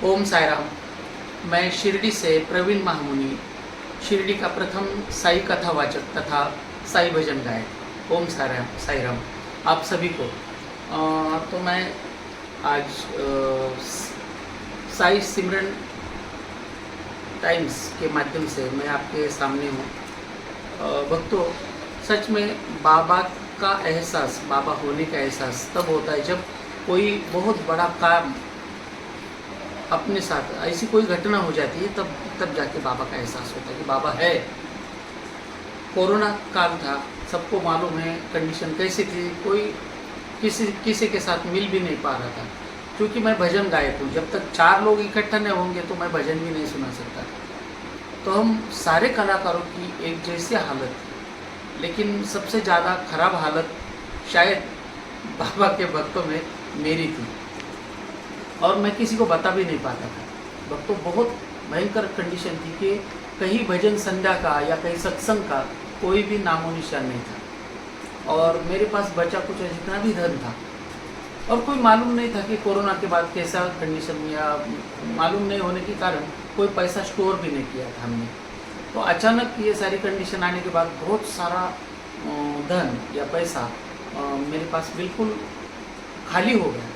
ओम साईराम। मैं शिरडी से प्रवीण महामुनि, शिरडी का प्रथम साई कथावाचक तथा साई भजन गायक। ओम साईराम। साईराम आप सभी को। तो मैं आज साई सिमरन टाइम्स के माध्यम से मैं आपके सामने हूँ। भक्तों, सच में बाबा का एहसास, बाबा होने का एहसास तब होता है जब कोई बहुत बड़ा काम अपने साथ, ऐसी कोई घटना हो जाती है, तब जाके बाबा का एहसास होता है कि बाबा है। कोरोना काल था, सबको मालूम है कंडीशन कैसी थी, कोई किसी के साथ मिल भी नहीं पा रहा था। क्योंकि मैं भजन गायक हूँ, जब तक 4 लोग इकट्ठा नहीं होंगे तो मैं भजन भी नहीं सुना सकता। तो हम सारे कलाकारों की एक जैसी हालत थी, लेकिन सबसे ज़्यादा खराब हालत शायद बाबा के भक्तों में मेरी थी, और मैं किसी को बता भी नहीं पाता था। भक्तों, बहुत भयंकर कंडीशन थी कि कहीं भजन संध्या का या कहीं सत्संग का कोई भी नामो निशान नहीं था, और मेरे पास बचा कुछ जितना भी धन था, और कोई मालूम नहीं था कि कोरोना के बाद कैसा कंडीशन, या मालूम नहीं होने के कारण कोई पैसा स्टोर भी नहीं किया था हमने। तो अचानक ये सारी कंडीशन आने के बाद बहुत सारा धन या पैसा मेरे पास बिल्कुल खाली हो गया,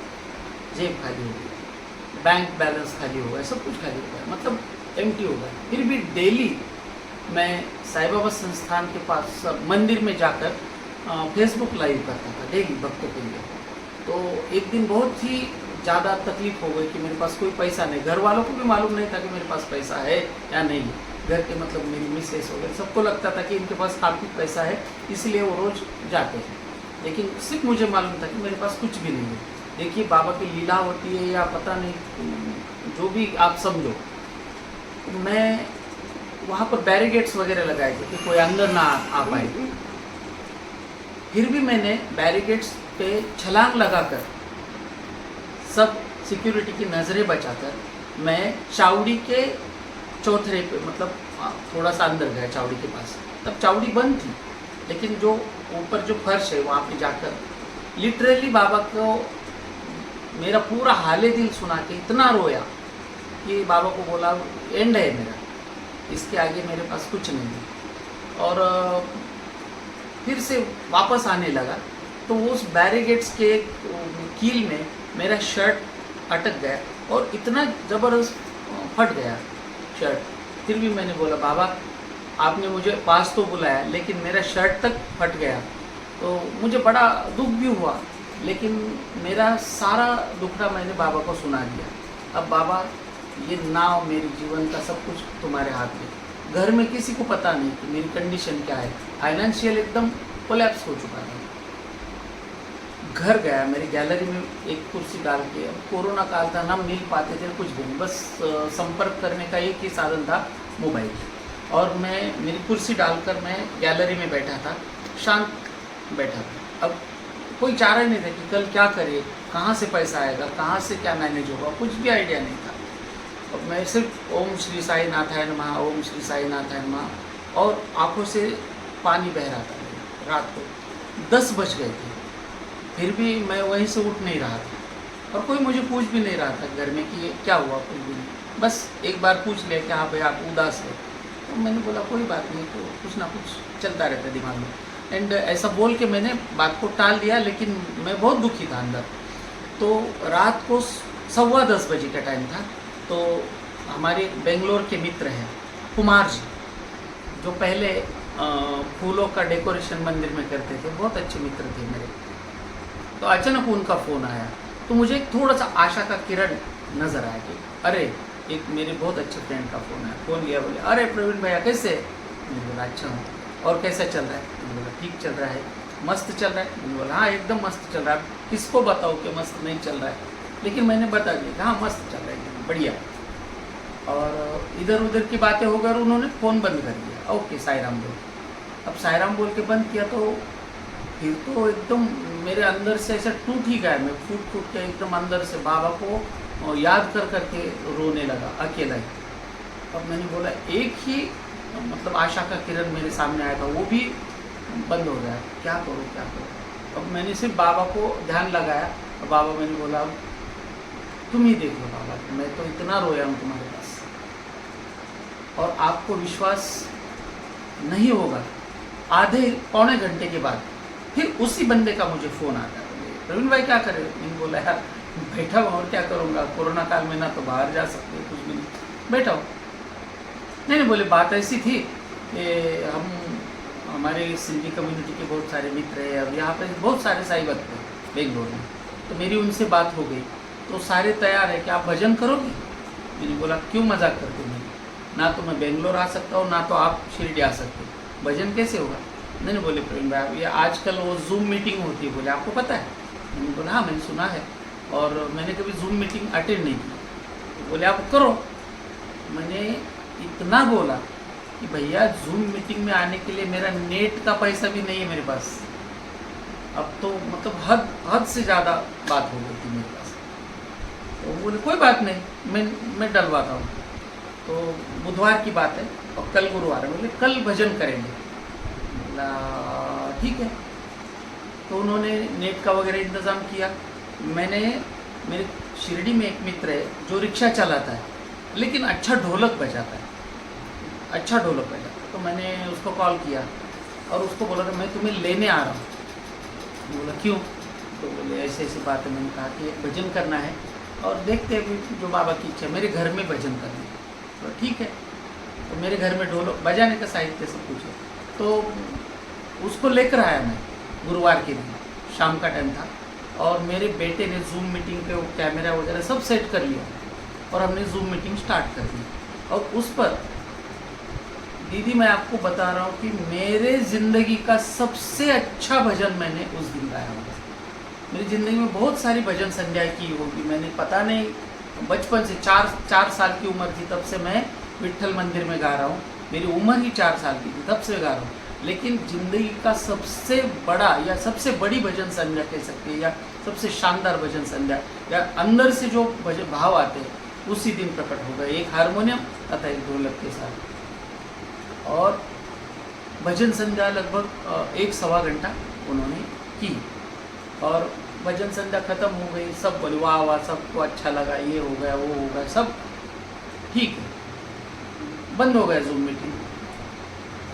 जेब खाली हो गई, बैंक बैलेंस खाली हो गया, सब कुछ खाली हो गया, मतलब एम्प्टी हो गया। फिर भी डेली मैं साईं बाबा संस्थान के पास मंदिर में जाकर फेसबुक लाइव करता था डेली भक्तों के लिए। तो एक दिन बहुत ही ज़्यादा तकलीफ हो गई कि मेरे पास कोई पैसा नहीं। घर वालों को भी मालूम नहीं था कि मेरे पास पैसा है या नहीं। घर के मतलब मेरी मिसेस वगैरह सबको लगता था कि इनके पास काफ़ी पैसा है, इसलिए वो रोज़ जाते हैं, लेकिन सिर्फ मुझे मालूम था कि मेरे पास कुछ भी नहीं है। देखिए, बाबा की लीला होती है या पता नहीं, जो भी आप समझो। मैं वहाँ पर बैरिकेड्स वगैरह लगाए थे कि कोई अंदर ना आ पाए। फिर भी मैंने बैरिकेड्स पे छलांग लगाकर, सब सिक्योरिटी की नज़रें बचाकर, मैं चावड़ी के चौथरे पे, मतलब थोड़ा सा अंदर गया चावड़ी के पास। तब चावड़ी बंद थी, लेकिन जो ऊपर जो फर्श है वहाँ पे जाकर लिटरली बाबा को मेरा पूरा हाले दिल सुना के इतना रोया कि बाबा को बोला एंड है मेरा, इसके आगे मेरे पास कुछ नहीं है। और फिर से वापस आने लगा तो उस बैरिकेड्स के कील में मेरा शर्ट अटक गया और इतना ज़बरदस्त फट गया शर्ट। फिर भी मैंने बोला, बाबा आपने मुझे पास तो बुलाया, लेकिन मेरा शर्ट तक फट गया। तो मुझे बड़ा दुख भी हुआ, लेकिन मेरा सारा दुखड़ा मैंने बाबा को सुना दिया। अब बाबा, ये नाव मेरे जीवन का सब कुछ तुम्हारे हाथ में। घर में किसी को पता नहीं कि मेरी कंडीशन क्या है, फाइनेंशियल एकदम कोलैप्स हो चुका था। घर गया, मेरी गैलरी में एक कुर्सी डाल के, अब कोरोना काल था, ना मिल पाते थे कुछ भी नहीं, बस संपर्क करने का एक ही साधन था, मोबाइल। और मैं मेरी कुर्सी डालकर मैं गैलरी में बैठा था, शांत बैठा था। अब कोई चारा ही नहीं था कि कल क्या करे, कहाँ से पैसा आएगा, कहाँ से क्या मैनेज होगा, कुछ भी आइडिया नहीं था। अब मैं सिर्फ ओम श्री साई नाथाय नमः, ओम श्री साई नाथाय नमः, और आंखों से पानी बह रहा था। रात को 10 बज गए थे, फिर भी मैं वहीं से उठ नहीं रहा था, और कोई मुझे पूछ भी नहीं रहा था घर में कि क्या हुआ, कुछ भी नहीं। बस एक बार पूछ लिया कि हाँ भाई आप उदास है, तो मैंने बोला कोई बात नहीं, तो कुछ ना कुछ चलता रहता है दिमाग में। एंड ऐसा बोल के मैंने बात को टाल दिया, लेकिन मैं बहुत दुखी था अंदर। तो रात को 10:15 बजे का टाइम था। तो हमारे बेंगलोर के मित्र हैं कुमार जी, जो पहले फूलों का डेकोरेशन मंदिर में करते थे, बहुत अच्छे मित्र थे मेरे। तो अचानक उनका फ़ोन आया, तो मुझे थोड़ा सा आशा का किरण नज़र आया कि अरे, एक मेरे बहुत अच्छे फ्रेंड का फ़ोन आया। फ़ोन लिया, बोले अरे प्रवीण भैया कैसे? मैंने बोला अच्छा हूँ, और कैसा चल रहा है? मैंने बोला ठीक चल रहा है। मस्त चल रहा है? मैंने बोला हाँ एकदम मस्त चल रहा है। किसको बताऊँ कि मस्त नहीं चल रहा है, लेकिन मैंने बता दिया हाँ मस्त चल रहा है, बढ़िया। और इधर उधर की बातें होकर उन्होंने फ़ोन बंद कर दिया। ओके साईराम बोल। अब साईराम बोल के बंद किया, तो फिर तो एकदम मेरे अंदर से ऐसा टूट ही गया। मैं फूट के एकदम अंदर से बाबा को याद कर करके रोने लगा अकेला ही। अब मैंने बोला, एक ही मतलब आशा का किरण मेरे सामने आया था, वो भी बंद हो गया। क्या करूँ क्या करूँ? अब मैंने सिर्फ बाबा को ध्यान लगाया। बाबा, मैंने बोला तुम ही देख लो बाबा, मैं तो इतना रोया हूँ तुम्हारे पास, और आपको विश्वास नहीं होगा, आधे पौने घंटे के बाद फिर उसी बंदे का मुझे फ़ोन आता है, बोले प्रवीण भाई क्या करे। मैंने बोला यार बैठा हूँ और क्या करूँगा, कोरोना काल में ना तो बाहर जा सकते, कुछ भी नहीं, बैठा हूँ। नहीं, बोले बात ऐसी थी कि हम हमारे सिंधी कम्युनिटी के बहुत सारे मित्र हैं और यहाँ पे बहुत सारे साई भक्त हैं बेंगलोर में, तो मेरी उनसे बात हो गई, तो सारे तैयार है कि आप भजन करोगे। मैंने बोला क्यों मजाक करते हो, ना तो मैं बेंगलोर आ सकता हूँ ना तो आप शिरडी आ सकते, भजन कैसे होगा। नहीं बोले प्रवीण भाई ये आजकल वो जूम मीटिंग होती है, बोले आपको पता है। मैंने बोला हाँ मैंने सुना है और मैंने कभी जूम मीटिंग अटेंड नहीं की। बोले आप करो। मैंने इतना बोला कि भैया जूम मीटिंग में आने के लिए मेरा नेट का पैसा भी नहीं है मेरे पास, अब तो मतलब हद से ज़्यादा बात हो गई थी मेरे पास। तो बोले कोई बात नहीं, मैं डलवाता हूँ। तो बुधवार की बात है और कल गुरुवार है, बोले कल भजन करेंगे। बोला ठीक है। तो उन्होंने नेट का वगैरह इंतज़ाम किया। मैंने मेरे शिरडी में एक मित्र है जो रिक्शा चलाता है लेकिन अच्छा ढोलक बजाता है, अच्छा ढोलक बजाता है। तो मैंने उसको कॉल किया और उसको बोला था मैं तुम्हें लेने आ रहा हूँ। बोला क्यों। तो बोले ऐसे ऐसी बात है। मैंने कहा कि एक भजन करना है और देखते हैं जो बाबा की इच्छा, मेरे घर में भजन करना है। तो ठीक है। तो मेरे घर में ढोलक बजाने का साहित्य सब कुछ है, तो उसको लेकर आया मैं गुरुवार के दिन, शाम का टाइम था और मेरे बेटे ने जूम मीटिंग पे वो कैमरा वगैरह सब सेट कर लिया और हमने जूम मीटिंग स्टार्ट कर दी। और उस पर दीदी मैं आपको बता रहा हूँ कि मेरे ज़िंदगी का सबसे अच्छा भजन मैंने उस दिन गाया होगा। मेरी ज़िंदगी में बहुत सारी भजन संध्या की होगी, मैंने पता नहीं बचपन से 4 साल की उम्र थी तब से मैं विट्ठल मंदिर में गा रहा हूँ। मेरी उम्र ही 4 साल की थी तब से गा रहा हूँ, लेकिन ज़िंदगी का सबसे बड़ा या सबसे बड़ी भजन संध्या कह सकते हैं या सबसे शानदार भजन संध्या या अंदर से जो भजन भाव आते हैं उसी दिन प्रकट होगा, एक हारमोनियम तथा एक ढोलक के साथ। और भजन संध्या लगभग 1-1.25 घंटा उन्होंने की और भजन संध्या ख़त्म हो गई। सब बोले वाह वाह, सबको अच्छा लगा, ये हो गया वो हो गया, सब ठीक है। बंद हो गया जूम मीटिंग।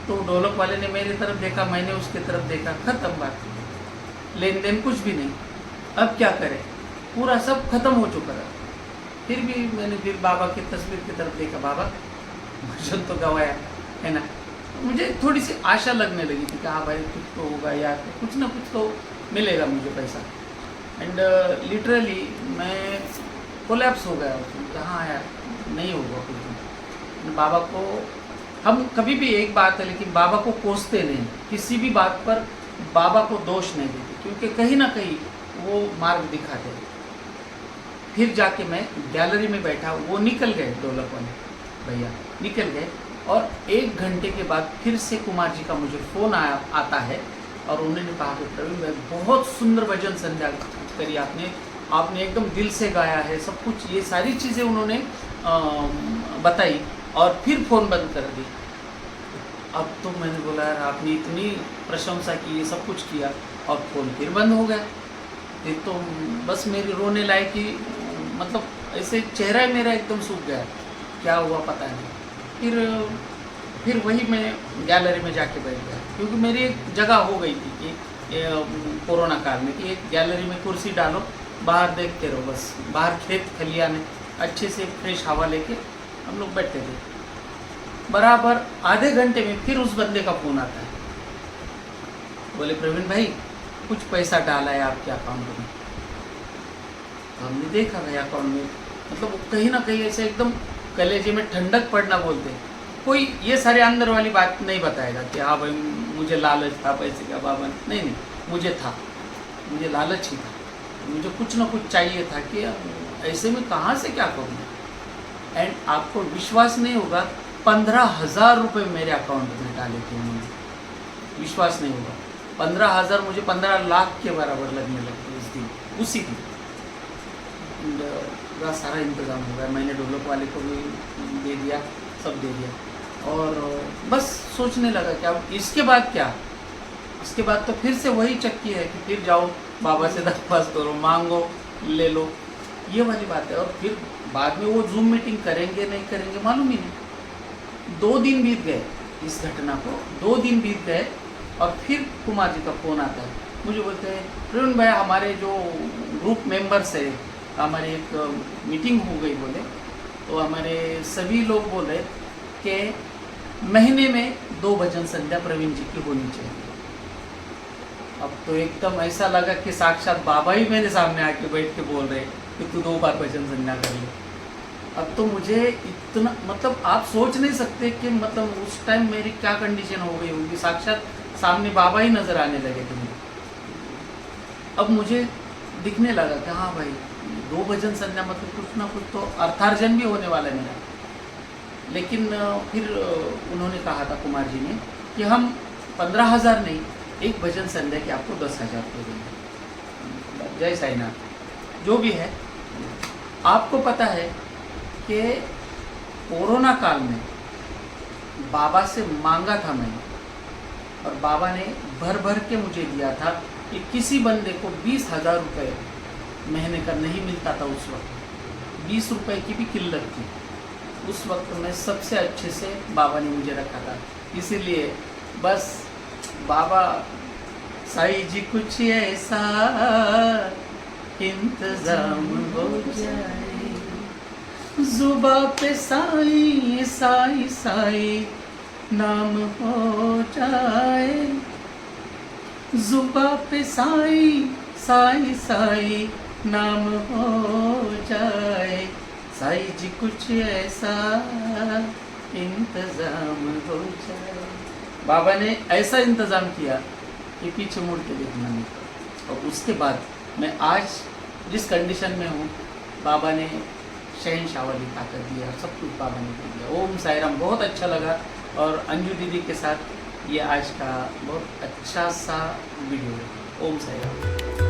तो ढोलक वाले ने मेरी तरफ देखा, मैंने उसकी तरफ देखा, खत्म बात, लेन देन कुछ भी नहीं। अब क्या करें, पूरा सब खत्म हो चुका था। फिर भी मैंने फिर बाबा की तस्वीर की तरफ देखा, बाबा भजन तो गवाया है ना। मुझे थोड़ी सी आशा लगने लगी थी कि हाँ भाई कुछ तो होगा यार, कुछ ना कुछ तो मिलेगा मुझे पैसा। एंड लिटरली मैं कोलैप्स हो गया उसमें, हाँ यार नहीं होगा कुछ भी। बाबा को हम कभी भी एक बात है, लेकिन बाबा को कोसते नहीं, किसी भी बात पर बाबा को दोष नहीं देते, क्योंकि कहीं ना कहीं वो मार्ग दिखाते हैं। फिर जाके मैं गैलरी में बैठा, वो निकल गए ढोलक वाले भैया निकल गए और 1 घंटे के बाद फिर से कुमार जी का मुझे फ़ोन आता है और उन्होंने कहा कि प्रवीण भाई बहुत सुंदर भजन संध्या करी आपने एकदम दिल से गाया है, सब कुछ ये सारी चीज़ें उन्होंने बताई और फिर फ़ोन बंद कर दी। अब तो मैंने बोला यार आपने इतनी प्रशंसा की, ये सब कुछ किया और फ़ोन फिर बंद हो गया। फिर तो बस मेरी रोने लायक ही, मतलब ऐसे चेहरा ही मेरा एकदम सूख गया, क्या हुआ पता नहीं। फिर वही मैं गैलरी में जाके बैठ गया, क्योंकि मेरी एक जगह हो गई थी कि कोरोना काल में कि एक गैलरी में कुर्सी डालो, बाहर देखते रहो, बस बाहर खेत खलियान में अच्छे से फ्रेश हवा लेके हम लोग बैठते थे। बराबर आधे घंटे में फिर उस बंदे का फ़ोन आता है, बोले प्रवीण भाई कुछ पैसा डाला है आपके अकाउंट में। तो हमने देखा भाई अकाउंट में, मतलब कहीं ना कहीं ऐसे एकदम कलेजे में ठंडक पड़ना बोलते, कोई ये सारे अंदर वाली बात नहीं बताएगा कि हाँ भाई मुझे लालच था पैसे का बाबा, नहीं मुझे था, मुझे लालच ही था, मुझे कुछ ना कुछ चाहिए था कि ऐसे में कहाँ से क्या करूँ। एंड आपको विश्वास नहीं होगा, 15,000 रुपये मेरे अकाउंट में डाले थे उन्होंने, विश्वास नहीं होगा। 15,000 मुझे 15 लाख के बराबर लगने लगे उस दिन, उसी दिन। पूरा सारा इंतज़ाम हो गया, मैंने ढोलक वाले को भी दे दिया, सब दे दिया और बस सोचने लगा कि अब इसके बाद क्या। इसके बाद तो फिर से वही चक्की है कि फिर जाओ बाबा से दरख्वास्त करो, मांगो, ले लो, ये वाली बात है। और फिर बाद में वो जूम मीटिंग करेंगे नहीं करेंगे मालूम ही नहीं। 2 दिन बीत गए इस घटना को, 2 दिन बीत गए और फिर कुमार जी का फ़ोन आता है, मुझे बोलते हैं प्रवीण भाई हमारे जो ग्रुप मेंबर्स है, हमारी एक मीटिंग हो गई बोले, तो हमारे सभी लोग बोले कि महीने में 2 भजन संध्या प्रवीण जी की होनी चाहिए। अब तो एकदम ऐसा लगा कि साक्षात बाबा ही मेरे सामने आके बैठ के बोल रहे कि तू 2 बार भजन संध्या कर ले। अब तो मुझे इतना, मतलब आप सोच नहीं सकते कि मतलब उस टाइम मेरी क्या कंडीशन हो गई होगी। साक्षात सामने बाबा ही नज़र आने लगे थे मुझे। अब मुझे दिखने लगा कि हाँ भाई 2 भजन संध्या मतलब कुछ ना कुछ तो अर्थार्जन भी होने वाला है मेरा। लेकिन फिर उन्होंने कहा था कुमार जी ने कि हम 15,000 नहीं, एक भजन संध्या के आपको 10,000 दे देंगे। जय साईनाथ। जो भी है, आपको पता है कि कोरोना काल में बाबा से मांगा था मैंने, और बाबा ने भर भर के मुझे दिया था कि किसी बंदे को 20,000 रुपये महीने का नहीं मिलता था उस वक्त। 20 रुपये की भी किल्लत थी उस वक्त में। सबसे अच्छे से बाबा ने मुझे रखा था। इसीलिए बस बाबा साईं जी कुछ ऐसा इंतजाम हो जाए, जुबा पे साईं साईं साईं नाम हो जाए, जुबा पे साईं साईं साईं नाम हो जाए, साईं जी कुछ ऐसा इंतजाम हो जाए। बाबा ने ऐसा इंतज़ाम किया कि पीछे मुड़ के देखना नहीं। और उसके बाद मैं आज जिस कंडीशन में हूँ, बाबा ने शहंशाह वाली ताकत दी और सब कुछ बाबा ने दे दिया। ओम साई राम। बहुत अच्छा लगा। और अंजू दीदी के साथ ये आज का बहुत अच्छा सा वीडियो है। ओम साई राम।